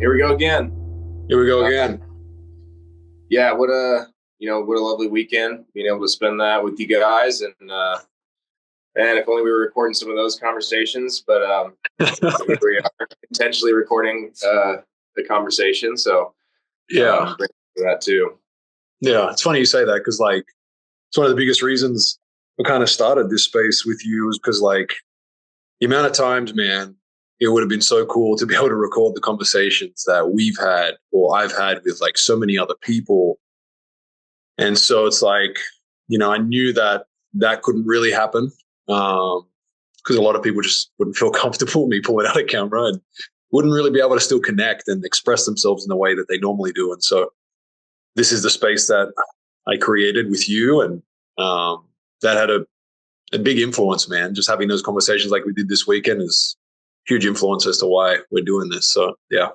Here we go again. Here we go Uh, again. yeah, what a lovely weekend being able to spend that with you guys, and if only we were recording some of those conversations. But here we are, intentionally recording the conversation. So Yeah. bring that too. Yeah. It's funny you say that because, like, it's one of the biggest reasons we kind of started this space with you is because, like, the amount of times, man, it would have been so cool to be able to record the conversations that we've had or I've had with, like, so many other people. And so it's like, I knew that that couldn't really happen because a lot of people just wouldn't feel comfortable with me pulling out a camera and wouldn't really be able to still connect and express themselves in the way that they normally do. And so this is the space that I created with you, and that had a big influence, man. Just having those conversations like we did this weekend is huge influence as to why we're doing this. So yeah.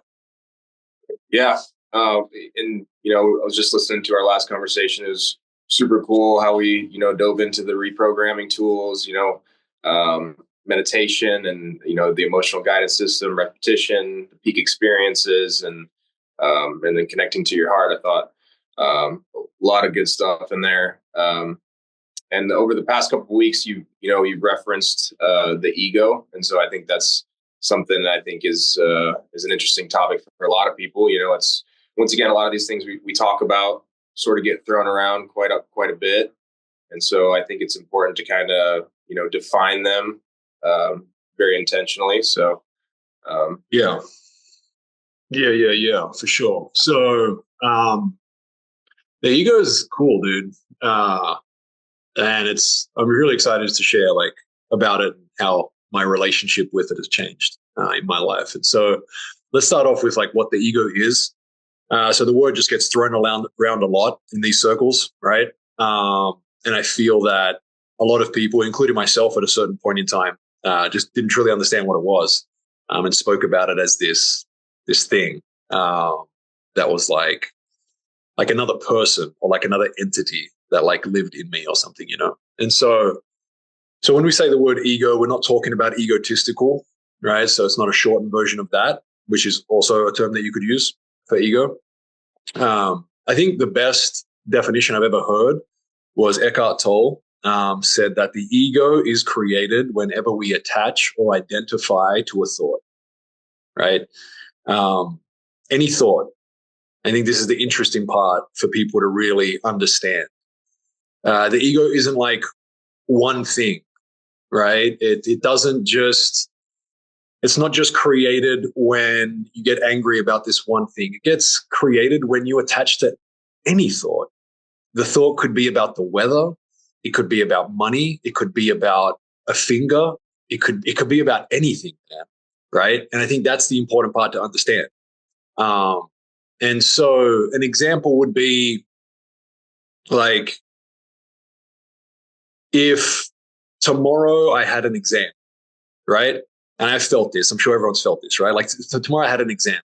Yeah, and I was just listening to our last conversation. It was super cool how we dove into the reprogramming tools. Meditation and the emotional guidance system, repetition, the peak experiences, and then connecting to your heart. I thought a lot of good stuff in there. And over the past couple of weeks, you've referenced the ego, and so I think that's something that I think is an interesting topic for a lot of people. It's once again a lot of these things we talk about sort of get thrown around quite a bit, and so I think it's important to kind of define them very intentionally. So Yeah. Yeah, for sure. So the ego is cool, dude. And I'm really excited to share like about it and how my relationship with it has changed in my life. And so let's start off with like what the ego is. So the word just gets thrown around a lot in these circles, right? And I feel that a lot of people, including myself at a certain point in time, just didn't truly understand what it was, and spoke about it as this thing that was like another person or like another entity that like lived in me or something. And so when we say the word ego, we're not talking about egotistical, right? So it's not a shortened version of that, which is also a term that you could use for ego. I think the best definition I've ever heard was Eckhart Tolle said that the ego is created whenever we attach or identify to a thought, right? Any thought. I think this is the interesting part for people to really understand. The ego isn't like one thing, right? It doesn't just, it's not just created when you get angry about this one thing. It gets created when you attach to any thought. The thought could be about the weather. It could be about money. It could be about a finger. It could be about anything, man, right? And I think that's the important part to understand. And so an example would be like if tomorrow I had an exam, right? And I've felt this. I'm sure everyone's felt this, right? Like so tomorrow I had an exam.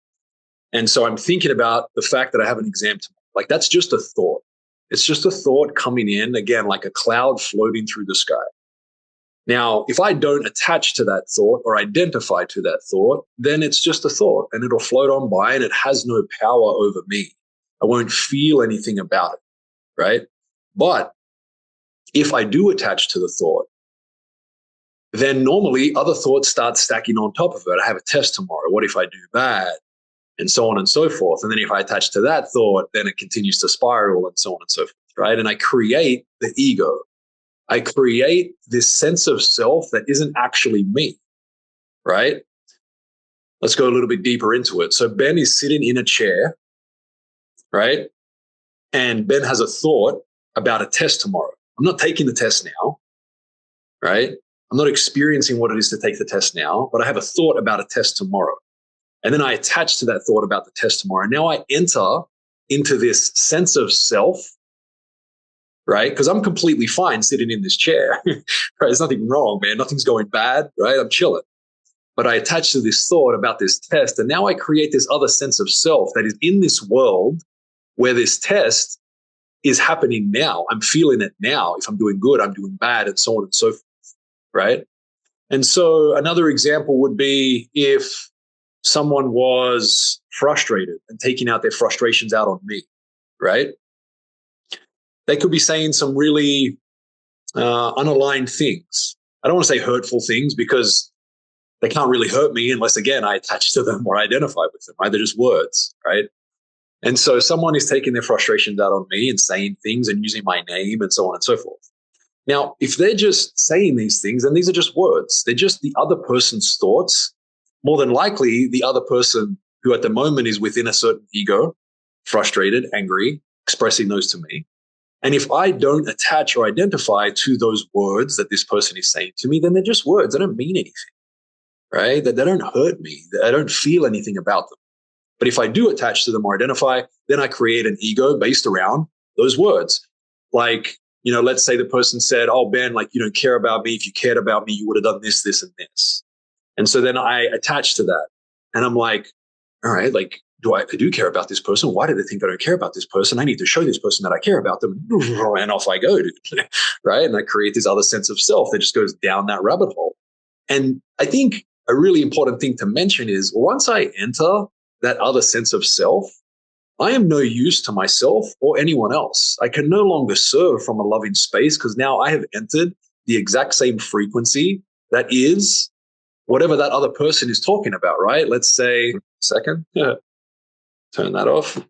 And so I'm thinking about the fact that I have an exam tomorrow. Like that's just a thought. It's just a thought coming in, again, like a cloud floating through the sky. Now, if I don't attach to that thought or identify to that thought, then it's just a thought and it'll float on by and it has no power over me. I won't feel anything about it, right? But if I do attach to the thought, then normally other thoughts start stacking on top of it. I have a test tomorrow. What if I do bad? And so on and so forth. And then if I attach to that thought, then it continues to spiral and so on and so forth, right? And I create the ego. I create this sense of self that isn't actually me, right? Let's go a little bit deeper into it. So Ben is sitting in a chair, right? And Ben has a thought about a test tomorrow. I'm not taking the test now, right? I'm not experiencing what it is to take the test now, but I have a thought about a test tomorrow. And then I attach to that thought about the test tomorrow. Now I enter into this sense of self, right? Because I'm completely fine sitting in this chair, right? There's nothing wrong, man. Nothing's going bad, right? I'm chilling. But I attach to this thought about this test. And now I create this other sense of self that is in this world where this test is happening now. I'm feeling it now. If I'm doing good, I'm doing bad, and so on and so forth, right? And so another example would be if someone was frustrated and taking out their frustrations out on me, right? They could be saying some really unaligned things. I don't want to say hurtful things because they can't really hurt me unless, again, I attach to them or identify with them, right? They're just words, right? And so someone is taking their frustrations out on me and saying things and using my name and so on and so forth. Now, if they're just saying these things, then these are just words. They're just the other person's thoughts. More than likely, the other person who at the moment is within a certain ego, frustrated, angry, expressing those to me. And if I don't attach or identify to those words that this person is saying to me, then they're just words. They don't mean anything, right? That they don't hurt me. I don't feel anything about them. But if I do attach to them or identify, then I create an ego based around those words. Like, let's say the person said, oh, Ben, like, you don't care about me. If you cared about me, you would have done this, this, and this. And so then I attach to that. And I'm like, all right, like, I do care about this person? Why do they think I don't care about this person? I need to show this person that I care about them. And off I go, dude. Right? And I create this other sense of self that just goes down that rabbit hole. And I think a really important thing to mention is once I enter that other sense of self, I am no use to myself or anyone else. I can no longer serve from a loving space because now I have entered the exact same frequency that is whatever that other person is talking about, right? Let's say, second, turn that off.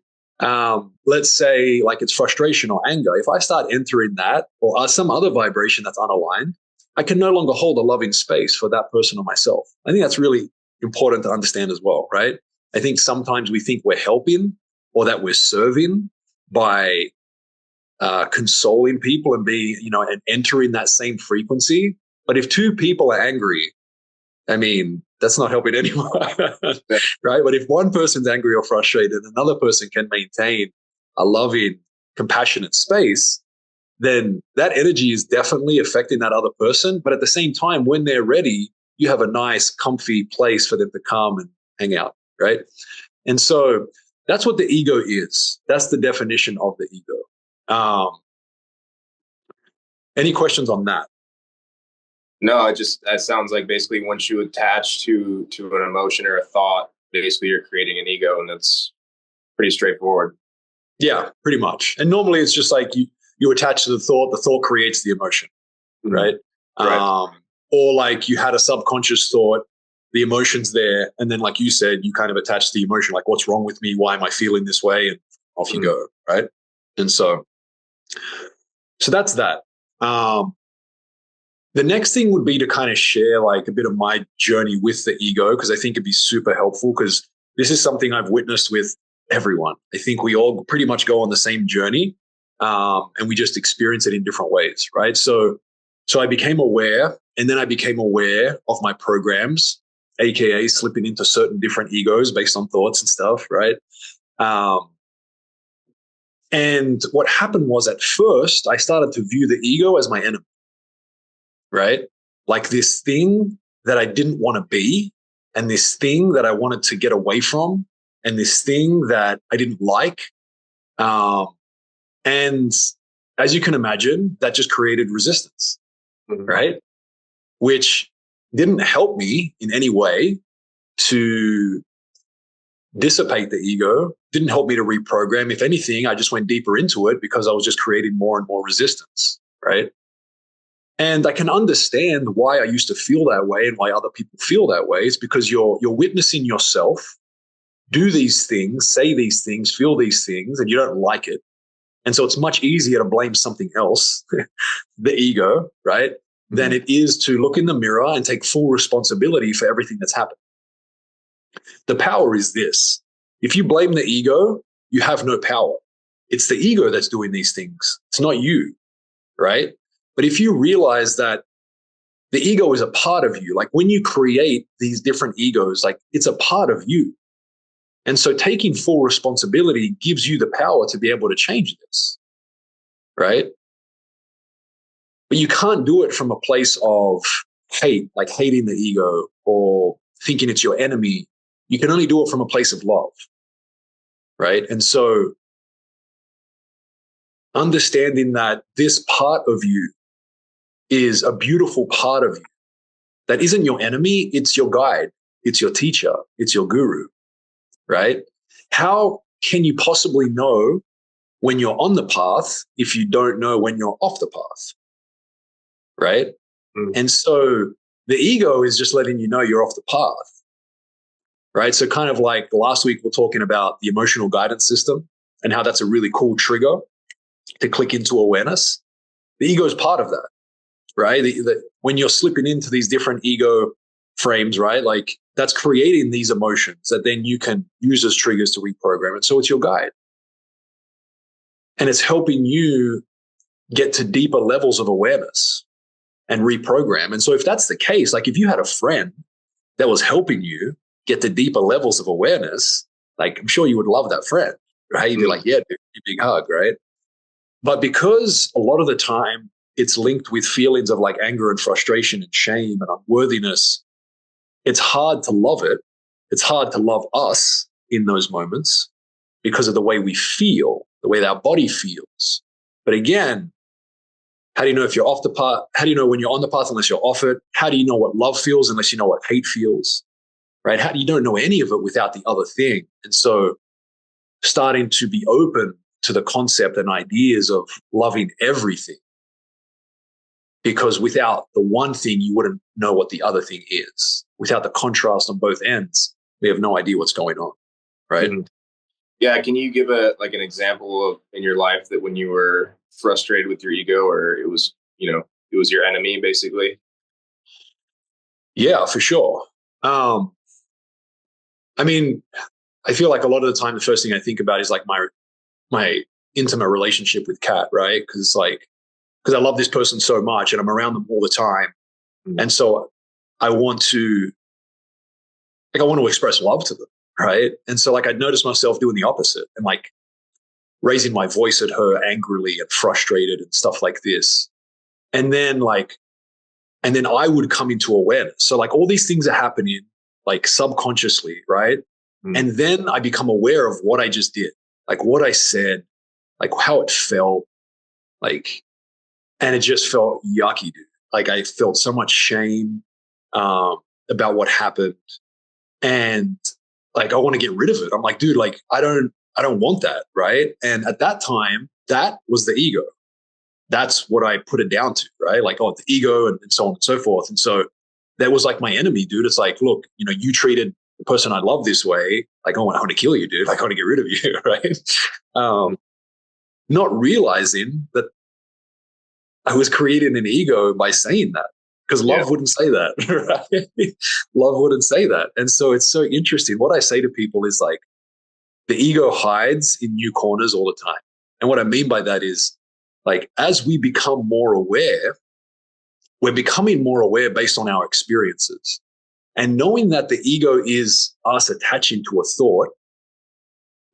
Let's say like it's frustration or anger. If I start entering that or some other vibration that's unaligned, I can no longer hold a loving space for that person or myself. I think that's really important to understand as well, right? I think sometimes we think we're helping or that we're serving by consoling people and and entering that same frequency. But if two people are angry, I mean, that's not helping anyone, right? But if one person's angry or frustrated, another person can maintain a loving, compassionate space, then that energy is definitely affecting that other person. But at the same time, when they're ready, you have a nice, comfy place for them to come and hang out, right? And so that's what the ego is. That's the definition of the ego. Any questions on that? No, that sounds like basically once you attach to an emotion or a thought, basically you're creating an ego, and that's pretty straightforward. Yeah, pretty much. And normally it's just like you attach to the thought creates the emotion, right? Right. Or like you had a subconscious thought, the emotion's there, and then like you said, you kind of attach the emotion, like what's wrong with me? Why am I feeling this way? And off you go, right? And so that's that. The next thing would be to kind of share like a bit of my journey with the ego, because I think it'd be super helpful because this is something I've witnessed with everyone. I think we all pretty much go on the same journey, and we just experience it in different ways, right? So I became aware, and then I became aware of my programs, aka slipping into certain different egos based on thoughts and stuff, right? And what happened was at first I started to view the ego as my enemy, right? Like this thing that I didn't want to be, and this thing that I wanted to get away from, and this thing that I didn't like. And as you can imagine, that just created resistance, right? Which didn't help me in any way to dissipate the ego, didn't help me to reprogram. If anything, I just went deeper into it because I was just creating more and more resistance, right? And I can understand why I used to feel that way and why other people feel that way. It's because you're witnessing yourself do these things, say these things, feel these things, and you don't like it. And so it's much easier to blame something else, the ego, right, than it is to look in the mirror and take full responsibility for everything that's happened. The power is this. If you blame the ego, you have no power. It's the ego that's doing these things. It's not you, right? But if you realize that the ego is a part of you, like when you create these different egos, like it's a part of you. And so taking full responsibility gives you the power to be able to change this, right? But you can't do it from a place of hate, like hating the ego or thinking it's your enemy. You can only do it from a place of love, right? And so understanding that this part of you is a beautiful part of you that isn't your enemy, it's your guide. it's your teacher, it's your guru, right? How can you possibly know when you're on the path if you don't know when you're off the path, right? Mm. And so the ego is just letting you know you're off the path, right? So kind of like last week, we're talking about the emotional guidance system and how that's a really cool trigger to click into awareness. The ego is part of that, right? When you're slipping into these different ego frames, right? Like that's creating these emotions that then you can use as triggers to reprogram it. So it's your guide. And it's helping you get to deeper levels of awareness and reprogram. And so if that's the case, like if you had a friend that was helping you get to deeper levels of awareness, like I'm sure you would love that friend, right? You'd be like, yeah, dude, big hug, right? But because a lot of the time it's linked with feelings of like anger and frustration and shame and unworthiness, it's hard to love it. It's hard to love us in those moments because of the way we feel, the way that our body feels. But again, how do you know if you're off the path? How do you know when you're on the path unless you're off it? How do you know what love feels unless you know what hate feels? Right? How do you don't know any of it without the other thing? And so starting to be open to the concept and ideas of loving everything, because without the one thing, you wouldn't know what the other thing is. Without the contrast on both ends, we have no idea what's going on, right? Mm. Yeah, can you give an example of in your life that when you were frustrated with your ego, or it was it was your enemy basically? Yeah, for sure. I mean, I feel like a lot of the time, the first thing I think about is like my intimate relationship with Kat, right? Because it's like because I love this person so much and I'm around them all the time, and so I want to express love to them, right? And so like I'd notice myself doing the opposite and like raising my voice at her angrily and frustrated and stuff like this, and then I would come into awareness. So like all these things are happening like subconsciously, right? And then I become aware of what I just did, like what I said, like how it felt, like, and it just felt yucky, dude. Like I felt so much shame about what happened, and like I want to get rid of it. I'm like, dude, like I don't want that, right? And at that time, that was the ego. That's what I put it down to, right? Like, oh, the ego and so on and so forth. And so that was like my enemy, dude. It's like, look, you treated the person I love this way. Like, oh, I want to kill you, dude. Like, I want to get rid of you, right? Not realizing that I was creating an ego by saying that because Yeah. love wouldn't say that, right? Love wouldn't say that. And so it's so interesting. What I say to people is like, the ego hides in new corners all the time. And what I mean by that is like, as we become more aware, we're becoming more aware based on our experiences. And knowing that the ego is us attaching to a thought,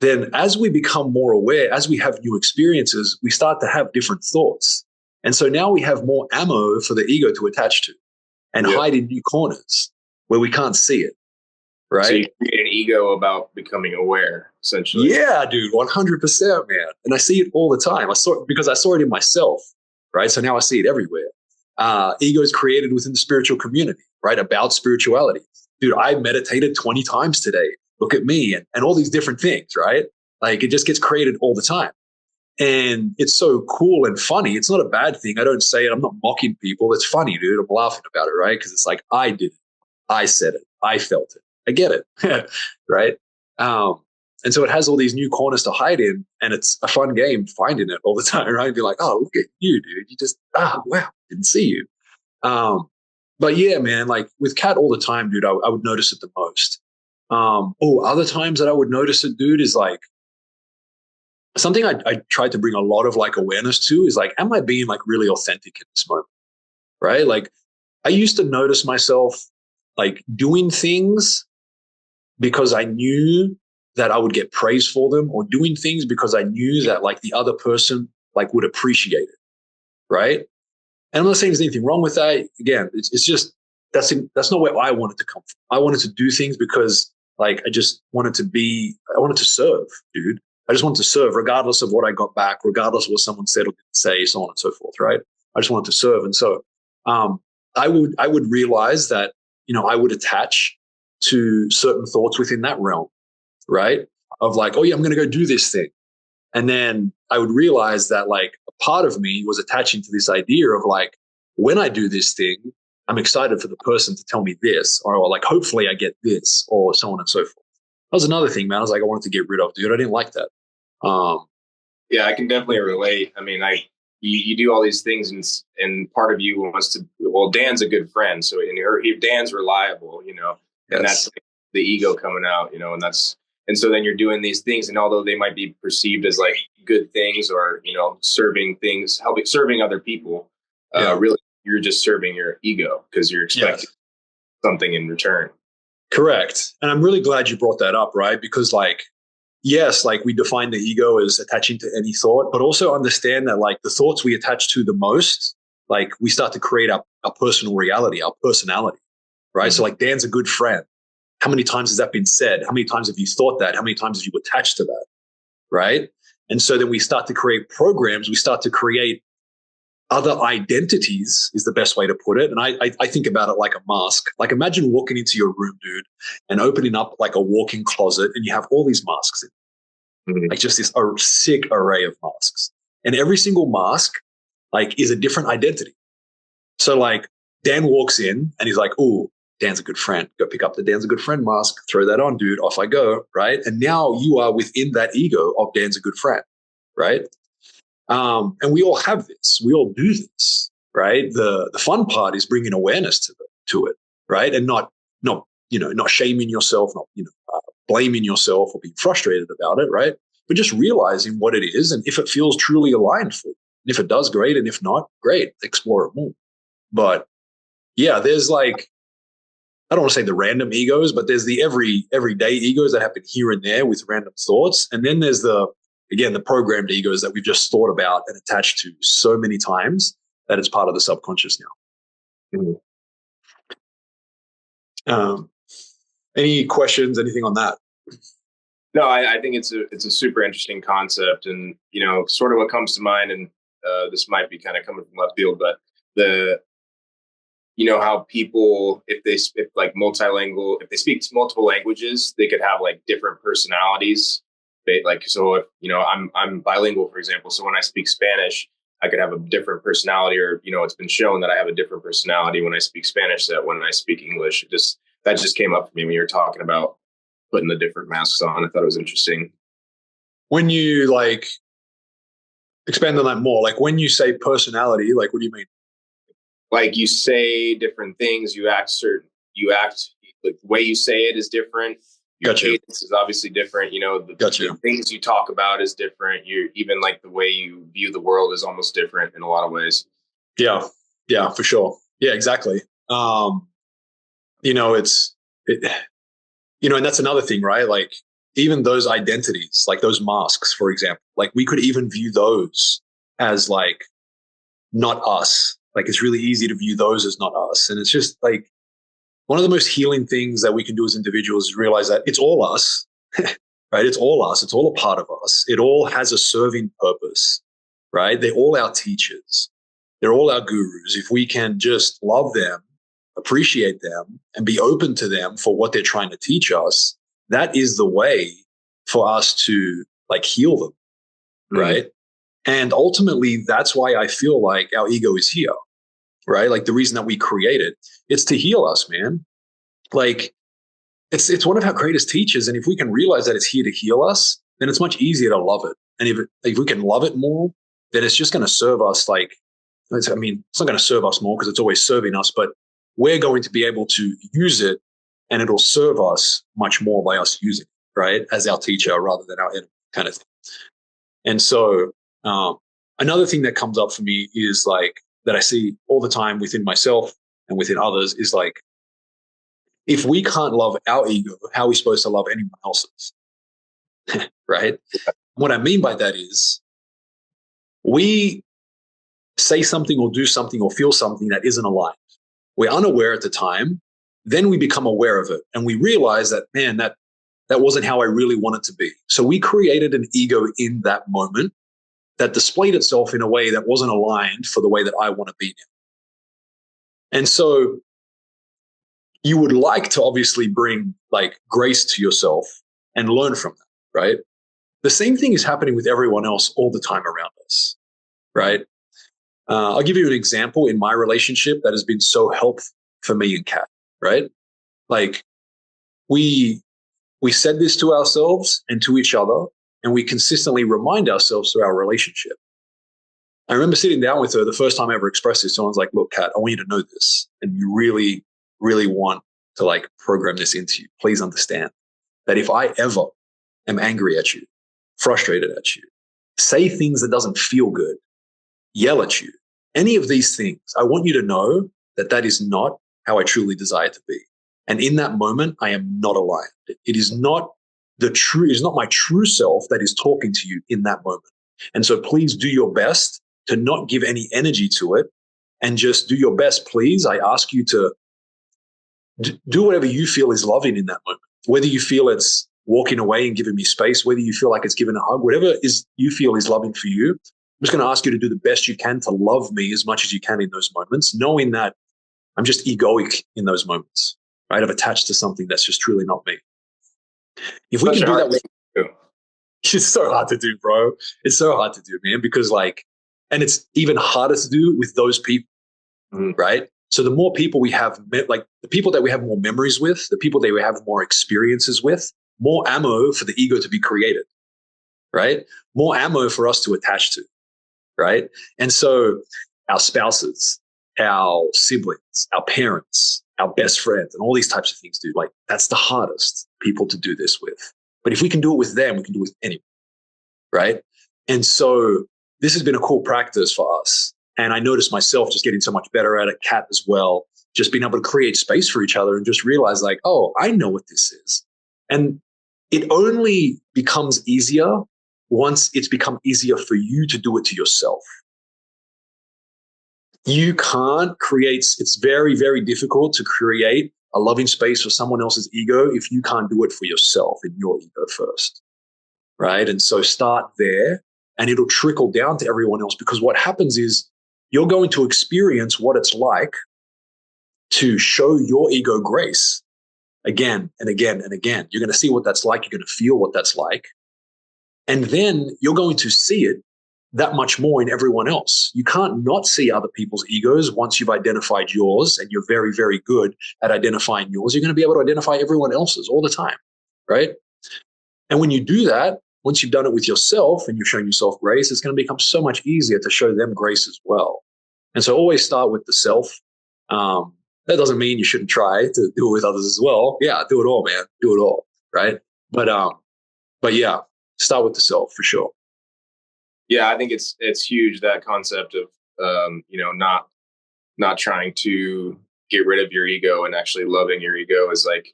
then as we become more aware, as we have new experiences, we start to have different thoughts. And so now we have more ammo for the ego to attach to and hide in new corners where we can't see it. Right. So you create an ego about becoming aware, essentially. Yeah, dude, 100%, man. And I see it all the time. Because I saw it in myself, right? So now I see it everywhere. Ego is created within the spiritual community, right? About spirituality. Dude, I meditated 20 times today. Look at me and all these different things, right? Like it just gets created all the time. And it's so cool and funny. It's not a bad thing. I don't say it. I'm not mocking people. It's funny, dude. I'm laughing about it, right? Because it's like, I did it. I said it. I felt it. I get it, right? And so it has all these new corners to hide in, and it's a fun game finding it all the time, right? Be like, oh, look at you, dude. You just, wow, didn't see you. But yeah, man, like with Kat all the time, dude, I would notice it the most. Other times that I would notice it, dude, is like something I tried to bring a lot of like awareness to is like, am I being like really authentic in this moment, right? Like I used to notice myself like doing things because I knew that I would get praise for them, or doing things because I knew that like the other person like would appreciate it, right? And I'm not saying there's anything wrong with that. Again, it's just that's not where I wanted to come from. I wanted to do things because like I wanted to serve, dude. I just wanted to serve regardless of what I got back, regardless of what someone said or didn't say, so on and so forth, right? I just wanted to serve. And so I would realize that, I would attach to certain thoughts within that realm, right? Of like, oh yeah, I'm going to go do this thing. And then I would realize that like a part of me was attaching to this idea of like, when I do this thing, I'm excited for the person to tell me this, or like, hopefully I get this, or so on and so forth. That was another thing, man. I was like, I wanted to get rid of, dude. I didn't like that. Um, Yeah, I can definitely relate. I mean, you do all these things, and part of you wants to. Well, Dan's a good friend, so Dan's reliable, and that's yes. like the ego coming out, and so then you're doing these things, and although they might be perceived as like good things or serving things, serving other people, Yeah. really you're just serving your ego because you're expecting Yes. something in return. Correct. And I'm really glad you brought that up, right? Because like, yes, like we define the ego as attaching to any thought, but also understand that like the thoughts we attach to the most, like we start to create our personal reality, our personality, right? So Mm-hmm. like Dan's a good friend. How many times has that been said? How many times have you thought that? How many times have you attached to that? Right. And so then we start to create programs. We start to create other identities is the best way to put it. And I think about it like a mask. Like imagine walking into your room, dude, and opening up like a walk-in closet and you have all these masks, Mm-hmm. like just this sick array of masks. And every single mask like is a different identity. So like Dan walks in and he's like, oh, Dan's a good friend. Go pick up the Dan's a good friend mask, throw that on, dude. Off I go. Right. And now you are within that ego of Dan's a good friend. Right. And we all have this. We all do this. Right. The fun part is bringing awareness to it. Right. And not shaming yourself, not, blaming yourself or being frustrated about it. Right. But just realizing what it is and if it feels truly aligned for you. And if it does, great. And if not, great. Explore it more. But yeah, there's like, I don't want to say the random egos, but there's the everyday egos that happen here and there with random thoughts. And then there's the programmed egos that we've just thought about and attached to so many times that it's part of the subconscious now. Mm-hmm. Um, any questions, anything on that? No, I think it's a super interesting concept, and sort of what comes to mind, and this might be kind of coming from left field, but the how people if like multilingual, if they speak multiple languages, they could have like different personalities. Like so if I'm bilingual, for example, so when I speak Spanish, I could have a different personality, or it's been shown that I have a different personality when I speak Spanish that when I speak English. That just came up for me when you were talking about putting the different masks on. I thought it was interesting. When you like expand on that more, like when you say personality, like what do you mean? Like you say different things, you act like the way you say it is different. Your Gotcha. cadence is obviously different. Gotcha. The things you talk about is different. You even like the way you view the world is almost different in a lot of ways. Yeah. Yeah, for sure. Yeah, exactly. It's it, and that's another thing, right? Like even those identities, like those masks, for example, like we could even view those as like not us. Like it's really easy to view those as not us. And it's just like one of the most healing things that we can do as individuals is realize that it's all us, right? It's all us. It's all a part of us. It all has a serving purpose, right? They're all our teachers. They're all our gurus. If we can just love them, appreciate them, and be open to them for what they're trying to teach us, that is the way for us to like heal them, right? And ultimately, that's why I feel like our ego is here, right? Like the reason that we create it, it's to heal us, man. Like it's one of our greatest teachers, and if we can realize that it's here to heal us, then it's much easier to love it. And if we can love it more, then it's just going to serve us. Like, it's not going to serve us more because it's always serving us, but we're going to be able to use it, and it'll serve us much more by us using it, right, as our teacher rather than our enemy, kind of thing. And so, another thing that comes up for me is like that I see all the time within myself and within others is like, if we can't love our ego, how are we supposed to love anyone else's? Right? What I mean by that is we say something or do something or feel something that isn't aligned. We're unaware at the time. Then we become aware of it and we realize that, man, that wasn't how I really wanted to be. So we created an ego in that moment that displayed itself in a way that wasn't aligned for the way that I want to be now. And so you would like to obviously bring like grace to yourself and learn from that, right? The same thing is happening with everyone else all the time around us, right? I'll give you an example in my relationship that has been so helpful for me and Kat, right? Like we we said this to ourselves and to each other, and we consistently remind ourselves through our relationship. I remember sitting down with her the first time I ever expressed this. Someone's like, look, Kat, I want you to know this. And you really, really want to like program this into you. Please understand that if I ever am angry at you, frustrated at you, say things that doesn't feel good, yell at you, any of these things, I want you to know that that is not how I truly desire to be. And in that moment, I am not aligned. It is not it is not my true self that is talking to you in that moment. And so please do your best to not give any energy to it and just do your best, please. I ask you to do whatever you feel is loving in that moment, whether you feel it's walking away and giving me space, whether you feel like it's giving a hug, whatever is you feel is loving for you. I'm just going to ask you to do the best you can to love me as much as you can in those moments, knowing that I'm just egoic in those moments, right? I've attached to something that's just truly not me. If we Such can a do hard that with, thing to do. it's so hard to do, bro. It's so hard to do, man, because like, and it's even harder to do with those people, Mhm. right? So the more people we have, like the people that we have more memories with, the people that we have more experiences with, more ammo for the ego to be created, right? More ammo for us to attach to, right? And so our spouses, our siblings, our parents, our best friends, and all these types of things, dude, like that's the hardest people to do this with. But if we can do it with them, we can do it with anyone, right? And so this has been a cool practice for us. And I noticed myself just getting so much better at it, Kat as well, just being able to create space for each other and just realize like, oh, I know what this is. And it only becomes easier once it's become easier for you to do it to yourself. You can't create, it's very, very difficult to create a loving space for someone else's ego if you can't do it for yourself in your ego first, right? And so start there and it'll trickle down to everyone else, because what happens is you're going to experience what it's like to show your ego grace again and again and again. You're going to see what that's like. You're going to feel what that's like. And then you're going to see it that much more in everyone else. You can't not see other people's egos once you've identified yours, and you're very, very good at identifying yours. You're going to be able to identify everyone else's all the time, right? And when you do that, once you've done it with yourself and you've shown yourself grace, it's going to become so much easier to show them grace as well. And so always start with the self. That doesn't mean you shouldn't try to do it with others as well. Yeah, do it all, man. Do it all, right? But yeah, start with the self for sure. Yeah, I think it's huge, that concept of not trying to get rid of your ego and actually loving your ego is like,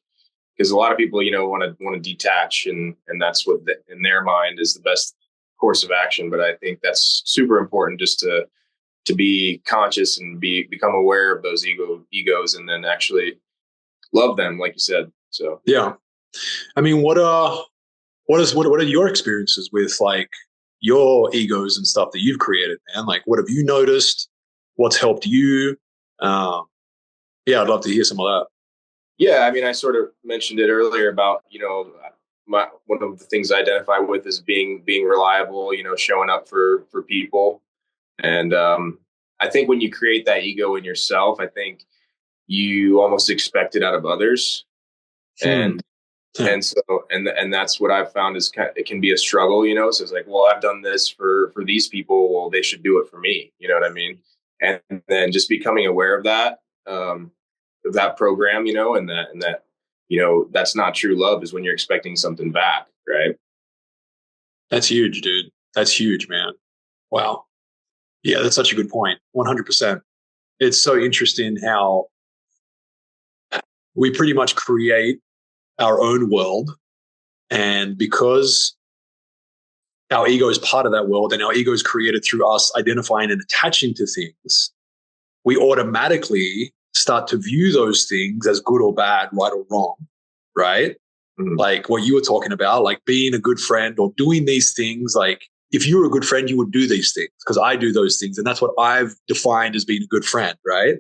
because a lot of people want to detach, and that's what in their mind is the best course of action. But I think that's super important, just to be conscious and become aware of those egos and then actually love them, like you said. So yeah, I mean, what are your experiences with like your egos and stuff that you've created, man? Like, what have you noticed? What's helped you? Um, yeah, I'd love to hear some of that. yeah, I mean, I sort of mentioned it earlier about one of the things I identify with is being reliable, showing up for people. And I think when you create that ego in yourself, I think you almost expect it out of others. Hmm. And Yeah. and so and that's what I've found is it can be a struggle. So it's like, well, I've done this for these people, well, they should do it for me, you know what I mean? And then just becoming aware of that program, and that that's not true love, is when you're expecting something back, right? That's huge, dude. That's huge, man. Wow. Yeah, that's such a good point. 100%. It's so interesting how we pretty much create our own world. And because our ego is part of that world and our ego is created through us identifying and attaching to things, we automatically start to view those things as good or bad, right or wrong, right? Mhm. Like what you were talking about, like being a good friend or doing these things. Like if you were a good friend, you would do these things because I do those things. And that's what I've defined as being a good friend, right?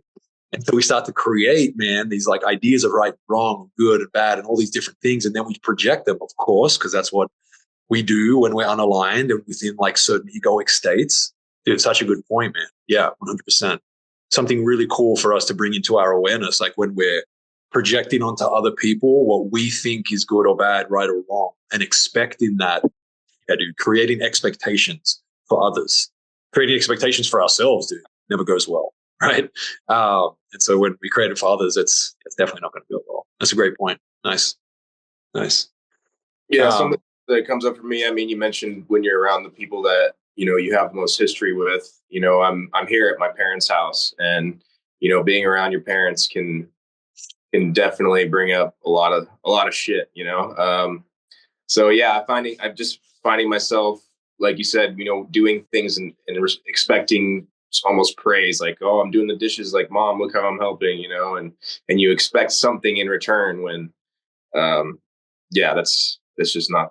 And so we start to create, man, these like ideas of right, wrong, good and bad, and all these different things. And then we project them, of course, because that's what we do when we're unaligned and within like certain egoic states. Dude, such a good point, man. Yeah, 100%. Something really cool for us to bring into our awareness, like when we're projecting onto other people what we think is good or bad, right or wrong, and expecting that, yeah, dude, creating expectations for others, creating expectations for ourselves, dude, never goes well, right? And so when we create it for others, it's definitely not going to go well. That's a great point. Nice, nice. Yeah, something Um, that comes up for me. I mean, you mentioned when you're around the people that you have the most history with. I'm here at my parents' house, and being around your parents can definitely bring up a lot of shit. So yeah, I'm just finding myself, like you said, doing things and expecting almost praise, like, oh, I'm doing the dishes, like, mom, look how I'm helping, and you expect something in return when, yeah, that's just not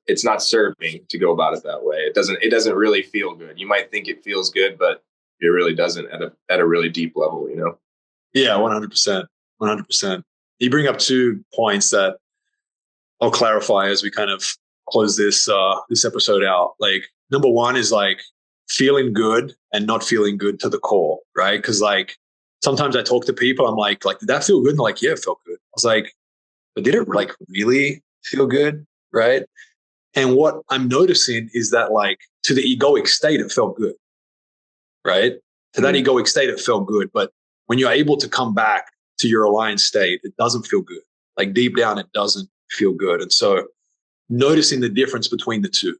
it's not serving to go about it that way. It doesn't really feel good. You might think it feels good, but it really doesn't at a really deep level. yeah, 100%, 100%. You bring up 2 points that I'll clarify as we kind of close this episode out. Like number one is like feeling good and not feeling good to the core, right? Because like sometimes I talk to people, I'm like, did that feel good? And they're like, yeah, it felt good. I was like, but did it like really feel good, right? And what I'm noticing is that like to the egoic state, it felt good, right? To that Mm. egoic state, it felt good. But when you're able to come back to your aligned state, it doesn't feel good. Like deep down, it doesn't feel good. And so noticing the difference between the two,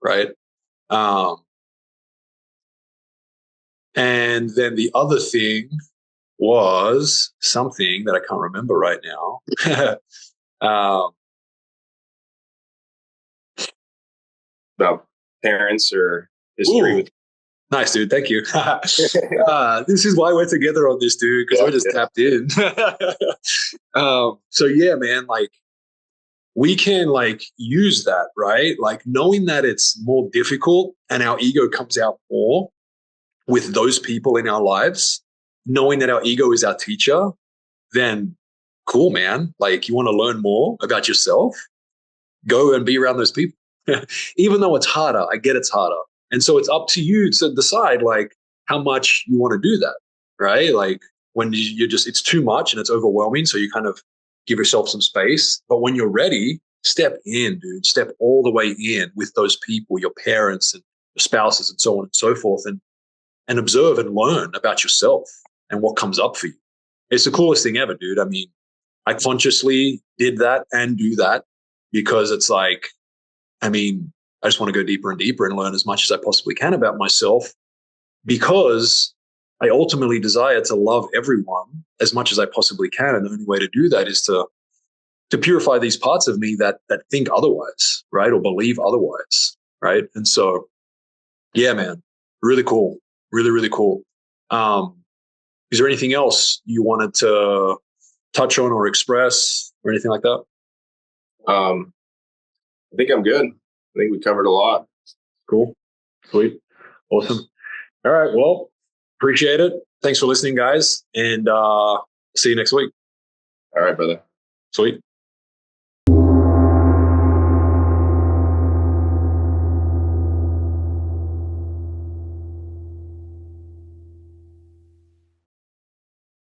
right? Um, and then the other thing was something that I can't remember right now. um, About parents or history ooh, with. nice, dude. Thank you. This is why we're together on this, dude, because Yeah, we're just yeah. tapped in. So yeah, man, like we can like use that, right? Like knowing that it's more difficult and our ego comes out more with those people in our lives, knowing that our ego is our teacher, then cool, man. Like you want to learn more about yourself, go and be around those people. Even though it's harder, I get it's harder. And so it's up to you to decide like how much you want to do that, right? Like when you're just, it's too much and it's overwhelming. So you kind of give yourself some space. But when you're ready, step in, dude, step all the way in with those people, your parents and your spouses and so on and so forth. And observe and learn about yourself and what comes up for you. It's the coolest thing ever, dude. I mean, I consciously did that and do that because it's like, I mean, I just want to go deeper and deeper and learn as much as I possibly can about myself because I ultimately desire to love everyone as much as I possibly can. And the only way to do that is to purify these parts of me that think otherwise, right? Or believe otherwise, right? And so, yeah, man, really cool. Really, really cool. Um, is there anything else you wanted to touch on or express or anything like that? um I think I'm good. I think we covered a lot. Cool. Sweet. Awesome. All right. Well, appreciate it. Thanks for listening, guys. And see you next week. All right, brother. Sweet.